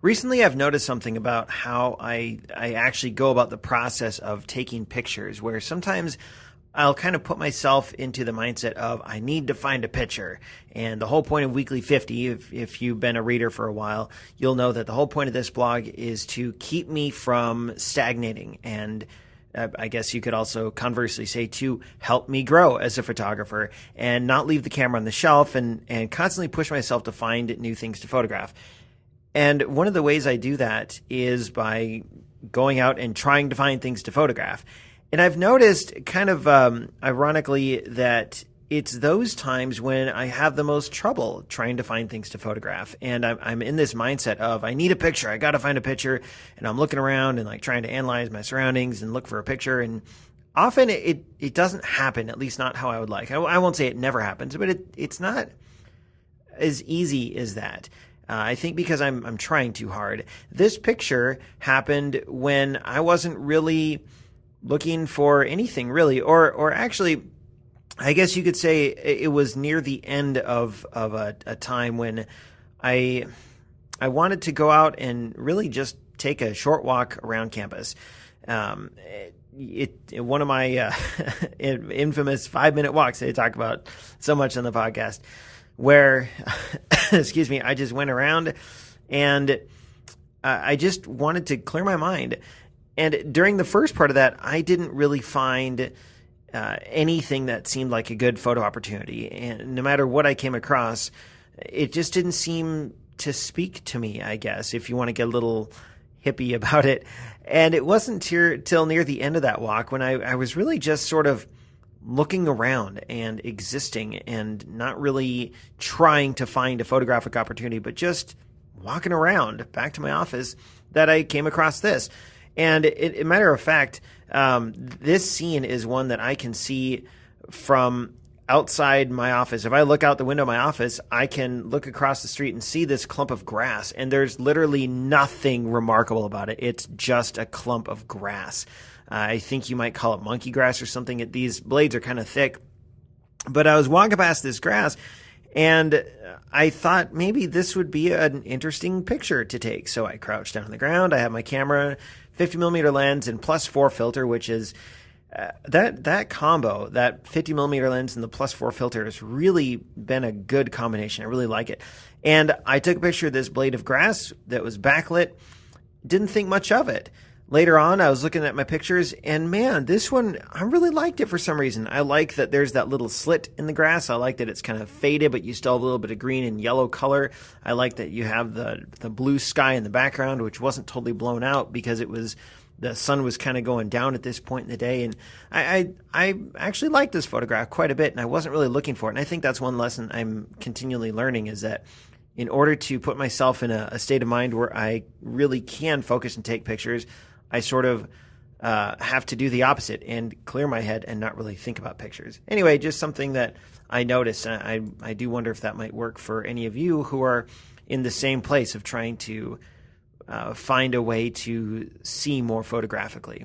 Recently, I've noticed something about how I actually go about the process of taking pictures, where sometimes I'll kind of put myself into the mindset of I need to find a picture. And the whole point of Weekly 50, if you've been a reader for a while, you'll know that the whole point of this blog is to keep me from stagnating. And I guess you could also conversely say to help me grow as a photographer and not leave the camera on the shelf and constantly push myself to find new things to photograph. And one of the ways I do that is by going out and trying to find things to photograph. And I've noticed kind of ironically that it's those times when I have the most trouble trying to find things to photograph. And I'm in this mindset of I need a picture. I got to find a picture. And I'm looking around and like trying to analyze my surroundings and look for a picture. And often it doesn't happen, at least not how I would like. I won't say it never happens, but it's not as easy as that. I think because I'm trying too hard. This picture happened when I wasn't really looking for anything really, or actually, I guess you could say it was near the end of a time when I wanted to go out and really just take a short walk around campus. One of my infamous 5-minute walks that I talk about so much on the podcast, where, excuse me, I just went around and I just wanted to clear my mind. And during the first part of that, I didn't really find anything that seemed like a good photo opportunity. And no matter what I came across, it just didn't seem to speak to me, I guess, if you want to get a little hippie about it. And it wasn't till near the end of that walk when I was really just sort of looking around and existing and not really trying to find a photographic opportunity, but just walking around back to my office that I came across this. And a matter of fact, this scene is one that I can see from outside my office. If I look out the window of my office, I can look across the street and see this clump of grass, and there's literally nothing remarkable about it. It's just a clump of grass. I think you might call it monkey grass or something. These blades are kind of thick. But I was walking past this grass, and I thought maybe this would be an interesting picture to take. So I crouched down on the ground. I have my camera, 50mm lens, and +4 filter, which is that combo, that 50mm lens and the +4 filter has really been a good combination. I really like it. And I took a picture of this blade of grass that was backlit. Didn't think much of it. Later on, I was looking at my pictures, and man, this one, I really liked it for some reason. I like that there's that little slit in the grass. I like that it's kind of faded, but you still have a little bit of green and yellow color. I like that you have the blue sky in the background, which wasn't totally blown out because the sun was kind of going down at this point in the day. And I actually like this photograph quite a bit, and I wasn't really looking for it. And I think that's one lesson I'm continually learning, is that in order to put myself in a state of mind where I really can focus and take pictures, I sort of have to do the opposite and clear my head and not really think about pictures. Anyway, just something that I noticed. And I do wonder if that might work for any of you who are in the same place of trying to find a way to see more photographically.